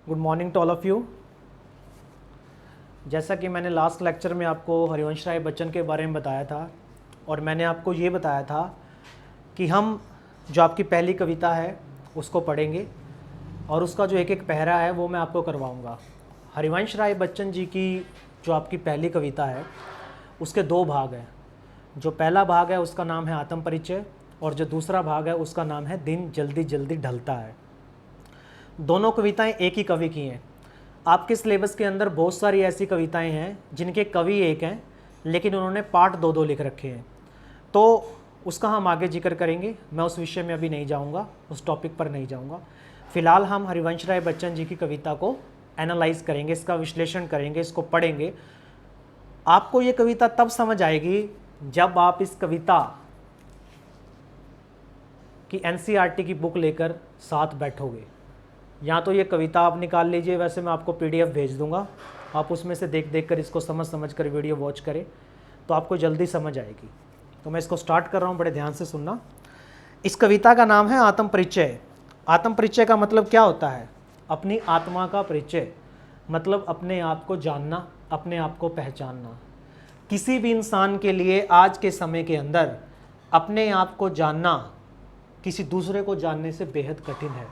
Good morning to all of you. जैसा कि मैंने लास्ट लेक्चर में आपको हरिवंश राय बच्चन के बारे में बताया था और मैंने आपको ये बताया था कि हम जो आपकी पहली कविता है उसको पढ़ेंगे और उसका जो एक एक पहरा है वो मैं आपको करवाऊँगा। हरिवंश राय बच्चन जी की जो आपकी पहली कविता है उसके दो भाग हैं। जो पहला भाग है उसका नाम है आत्म परिचय और जो दूसरा भाग है उसका नाम है दिन जल्दी जल्दी ढलता है। दोनों कविताएं एक ही कवि की हैं। आपके सिलेबस के अंदर बहुत सारी ऐसी कविताएं हैं जिनके कवि एक हैं लेकिन उन्होंने पार्ट दो दो लिख रखे हैं, तो उसका हम आगे जिक्र करेंगे। मैं उस विषय में अभी नहीं जाऊंगा, उस टॉपिक पर नहीं जाऊंगा। फिलहाल हम हरिवंश राय बच्चन जी की कविता को एनालाइज करेंगे, इसका विश्लेषण करेंगे, इसको पढ़ेंगे। आपको ये कविता तब समझ आएगी जब आप इस कविता की एनसीईआरटी की बुक लेकर साथ बैठोगे। या तो ये कविता आप निकाल लीजिए, वैसे मैं आपको पीडीएफ भेज दूंगा, आप उसमें से देख देख कर इसको समझ कर वीडियो वॉच करें तो आपको जल्दी समझ आएगी। तो मैं इसको स्टार्ट कर रहा हूँ, बड़े ध्यान से सुनना। इस कविता का नाम है आत्म परिचय। आत्म परिचय का मतलब क्या होता है? अपनी आत्मा का परिचय, मतलब अपने आप को जानना, अपने आप को पहचानना। किसी भी इंसान के लिए आज के समय के अंदर अपने आप को जानना किसी दूसरे को जानने से बेहद कठिन है।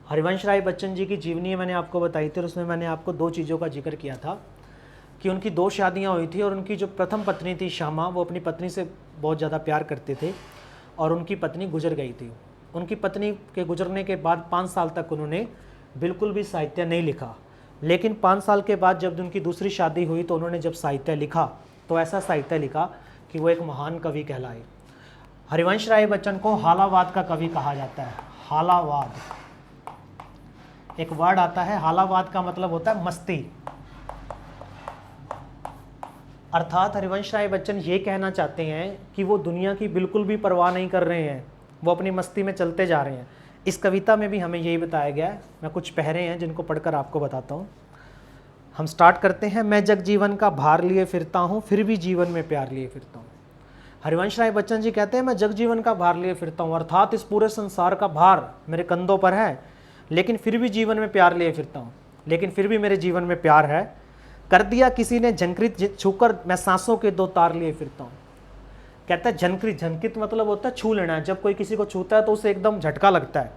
हरिवंश राय बच्चन जी की जीवनी मैंने आपको बताई थी और उसमें मैंने आपको दो चीज़ों का जिक्र किया था कि उनकी दो शादियां हुई थी और उनकी जो प्रथम पत्नी थी श्यामा, वो अपनी पत्नी से बहुत ज़्यादा प्यार करते थे और उनकी पत्नी गुजर गई थी। उनकी पत्नी के गुजरने के बाद 5 साल तक उन्होंने बिल्कुल भी साहित्य नहीं लिखा, लेकिन 5 साल के बाद जब उनकी दूसरी शादी हुई तो उन्होंने जब साहित्य लिखा तो ऐसा साहित्य लिखा कि वो एक महान कवि कहलाए। हरिवंश राय बच्चन को हालावाद का कवि कहा जाता है। हालावाद एक वर्ड आता है, हालावाद का मतलब होता है मस्ती। अर्थात हरिवंश राय बच्चन ये कहना चाहते हैं कि वो दुनिया की बिल्कुल भी परवाह नहीं कर रहे हैं, वो अपनी मस्ती में चलते जा रहे हैं। इस कविता में भी हमें यही बताया गया है। मैं कुछ पहरे हैं जिनको पढ़कर आपको बताता हूँ। हम स्टार्ट करते हैं। मैं जग जीवन का भार लिए फिरता हूँ, फिर भी जीवन में प्यार लिए फिरता हूँ। हरिवंश राय बच्चन जी कहते हैं मैं जग जीवन का भार लिए फिरता हूँ, अर्थात इस पूरे संसार का भार मेरे कंधों पर है, लेकिन फिर भी जीवन में प्यार लिए फिरता हूँ, लेकिन फिर भी मेरे जीवन में प्यार है। कर दिया किसी ने झंकृत छूकर मैं सांसों के 2 तार लिए फिरता हूँ। कहता है झंकृत, झंकृत मतलब होता है छू लेना है। जब कोई किसी को छूता है तो उसे एकदम झटका लगता है।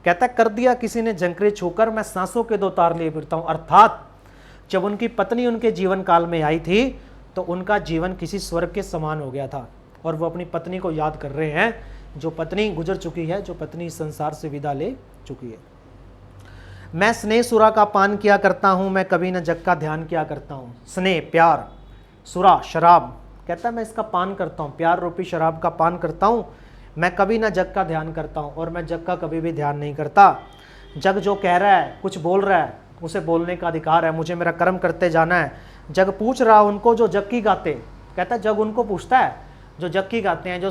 कहता है कर दिया किसी ने झंकृत छूकर मैं सांसों के 2 तार लिए फिरता हूँ। अर्थात जब उनकी पत्नी उनके जीवन काल में आई थी तो उनका जीवन किसी स्वर्ग के समान हो गया था और वो अपनी पत्नी को याद कर रहे हैं, जो पत्नी गुजर चुकी है, जो पत्नी इस संसार से विदा ले चुकी है। मैं स्नेह सुरा का पान किया करता हूँ, मैं कभी न जग का ध्यान किया करता हूँ। स्नेह प्यार, सुरा शराब, कहता है मैं इसका पान करता हूँ, प्यार रूपी शराब का पान करता हूँ। मैं कभी न जग का ध्यान करता हूँ और मैं जग का कभी भी ध्यान नहीं करता। जग जो कह रहा है, कुछ बोल रहा है, उसे बोलने का अधिकार है, मुझे मेरा कर्म करते जाना है। जग पूछ रहा उनको जो जग की गाते, कहता है जग उनको पूछता है जो जग की गाते हैं, जो